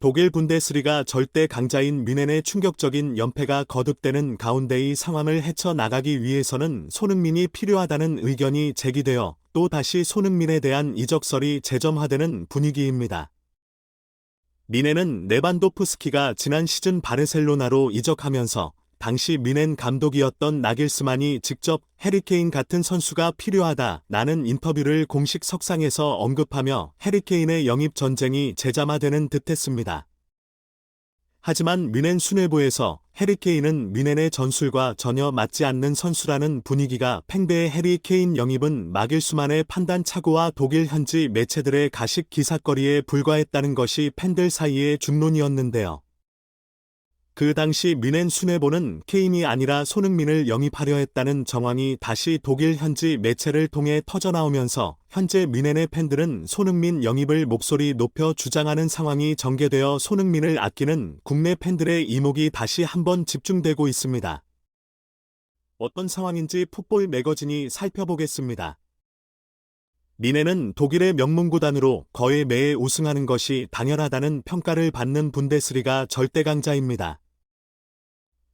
독일 분데스리가 절대 강자인 뮌헨의 충격적인 연패가 거듭되는 가운데의 상황을 헤쳐나가기 위해서는 손흥민이 필요하다는 의견이 제기되어 또 다시 손흥민에 대한 이적설이 재점화되는 분위기입니다. 뮌헨은 레반도프스키가 지난 시즌 바르셀로나로 이적하면서 당시 뮌헨 감독이었던 나길스만이 직접 해리케인 같은 선수가 필요하다라는 인터뷰를 공식 석상에서 언급하며 해리케인의 영입 전쟁이 재점화되는 듯했습니다. 하지만 뮌헨 수뇌부에서 해리케인은 뮌헨의 전술과 전혀 맞지 않는 선수라는 분위기가 팽배의 해리케인 영입은 마길수만의 판단 착오와 독일 현지 매체들의 가식 기사거리에 불과했다는 것이 팬들 사이의 중론이었는데요. 그 당시 뮌헨 수뇌부는 케인이 아니라 손흥민을 영입하려 했다는 정황이 다시 독일 현지 매체를 통해 터져나오면서 현재 뮌헨의 팬들은 손흥민 영입을 목소리 높여 주장하는 상황이 전개되어 손흥민을 아끼는 국내 팬들의 이목이 다시 한번 집중되고 있습니다. 어떤 상황인지 풋볼 매거진이 살펴보겠습니다. 뮌헨은 독일의 명문구단으로 거의 매해 우승하는 것이 당연하다는 평가를 받는 분데스리가 절대 강자입니다.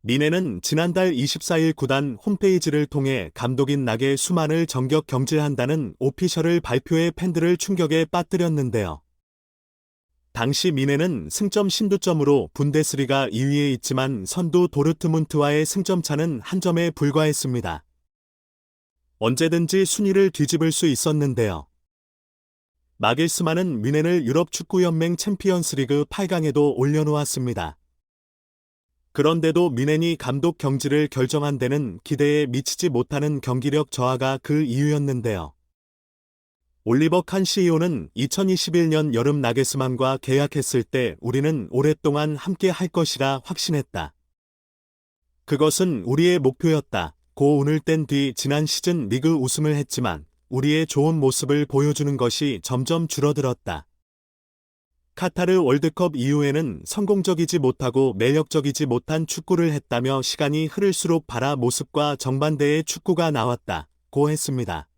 뮌헨은 지난달 24일 구단 홈페이지를 통해 감독인 나겔수만을 정격 경질한다는 오피셜을 발표해 팬들을 충격에 빠뜨렸는데요. 당시 뮌헨은 승점 신두점으로 분데스리가 2위에 있지만 선두 도르트문트와의 승점차는 한 점에 불과했습니다. 언제든지 순위를 뒤집을 수 있었는데요. 나겔스만은 뮌헨을 유럽 축구연맹 챔피언스리그 8강에도 올려놓았습니다. 그런데도 뮌헨이 감독 경질을 결정한 데는 기대에 미치지 못하는 경기력 저하가 그 이유였는데요. 올리버 칸 CEO는 2021년 여름 나겔스만과 계약했을 때 우리는 오랫동안 함께 할 것이라 확신했다. 그것은 우리의 목표였다. 고 운을 뗀 뒤 지난 시즌 리그 우승을 했지만 우리의 좋은 모습을 보여주는 것이 점점 줄어들었다. 카타르 월드컵 이후에는 성공적이지 못하고 매력적이지 못한 축구를 했다며 시간이 흐를수록 바라 모습과 정반대의 축구가 나왔다. 고 했습니다.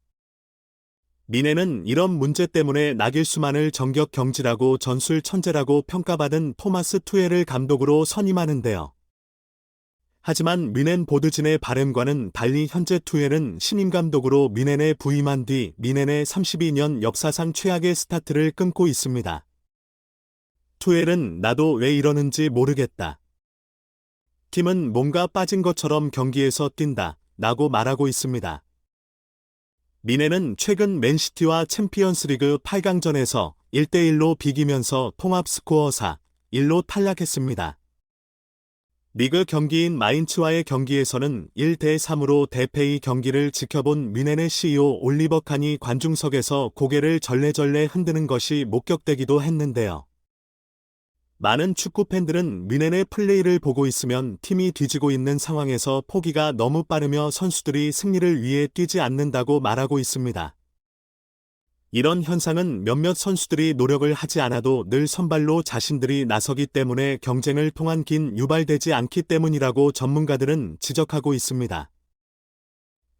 뮌헨은 이런 문제 때문에 나길수만을 정격 경질하고 전술 천재라고 평가받은 토마스 투헬을 감독으로 선임하는데요. 하지만 뮌헨 보드진의 바램과는 달리 현재 투헬은 신임 감독으로 뮌헨에 부임한 뒤 뮌헨의 32년 역사상 최악의 스타트를 끊고 있습니다. 투헬은 나도 왜 이러는지 모르겠다. 팀은 뭔가 빠진 것처럼 경기에서 뛴다. 라고 말하고 있습니다. 뮌헨은 최근 맨시티와 챔피언스리그 8강전에서 1대1로 비기면서 통합 스코어 4-1로 탈락했습니다. 리그 경기인 마인츠와의 경기에서는 1대3으로 대패의 경기를 지켜본 뮌헨의 CEO 올리버 칸이 관중석에서 고개를 절레절레 흔드는 것이 목격되기도 했는데요. 많은 축구 팬들은 뮌헨의 플레이를 보고 있으면 팀이 뒤지고 있는 상황에서 포기가 너무 빠르며 선수들이 승리를 위해 뛰지 않는다고 말하고 있습니다. 이런 현상은 몇몇 선수들이 노력을 하지 않아도 늘 선발로 자신들이 나서기 때문에 경쟁을 통한 긴 유발되지 않기 때문이라고 전문가들은 지적하고 있습니다.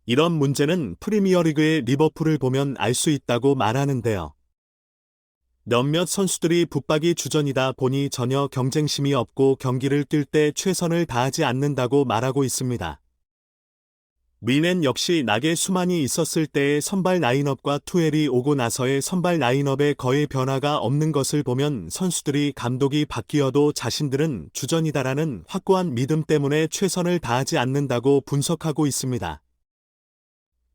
이런 문제는 프리미어리그의 리버풀을 보면 알 수 있다고 말하는데요. 몇몇 선수들이 붙박이 주전이다 보니 전혀 경쟁심이 없고 경기를 뛸 때 최선을 다하지 않는다고 말하고 있습니다. 뮌헨 역시 나겔수만이 있었을 때의 선발 라인업과 투헬이 오고 나서의 선발 라인업에 거의 변화가 없는 것을 보면 선수들이 감독이 바뀌어도 자신들은 주전이다라는 확고한 믿음 때문에 최선을 다하지 않는다고 분석하고 있습니다.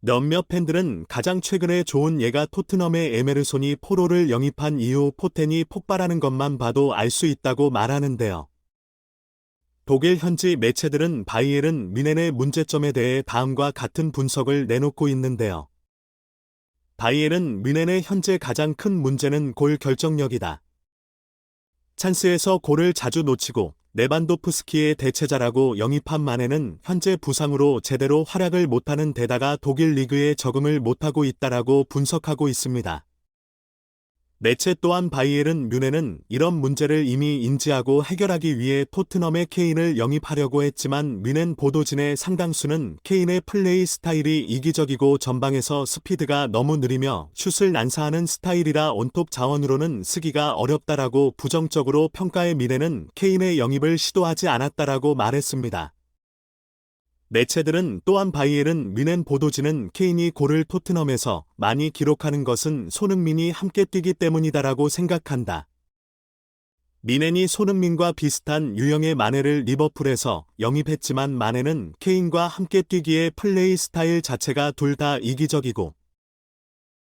몇몇 팬들은 가장 최근에 좋은 예가 토트넘의 에메르손이 포로를 영입한 이후 포텐이 폭발하는 것만 봐도 알 수 있다고 말하는데요. 독일 현지 매체들은 바이에른 뮌헨의 문제점에 대해 다음과 같은 분석을 내놓고 있는데요. 바이에른 뮌헨의 현재 가장 큰 문제는 골 결정력이다. 찬스에서 골을 자주 놓치고 레반도프스키의 대체자라고 영입한 마네는 현재 부상으로 제대로 활약을 못하는 데다가 독일 리그에 적응을 못하고 있다라고 분석하고 있습니다. 네체 또한 바이에른 뮌헨은 이런 문제를 이미 인지하고 해결하기 위해 토트넘에 케인을 영입하려고 했지만 뮌헨 보도진의 상당수는 케인의 플레이 스타일이 이기적이고 전방에서 스피드가 너무 느리며 슛을 난사하는 스타일이라 온톱 자원으로는 쓰기가 어렵다라고 부정적으로 평가해 뮌헨은 케인의 영입을 시도하지 않았다라고 말했습니다. 네체들은 또한 바이에른 뮌헨 보도진은 케인이 골을 토트넘에서 많이 기록하는 것은 손흥민이 함께 뛰기 때문이다라고 생각한다. 뮌헨이 손흥민과 비슷한 유형의 마네를 리버풀에서 영입했지만 마네는 케인과 함께 뛰기에 플레이 스타일 자체가 둘 다 이기적이고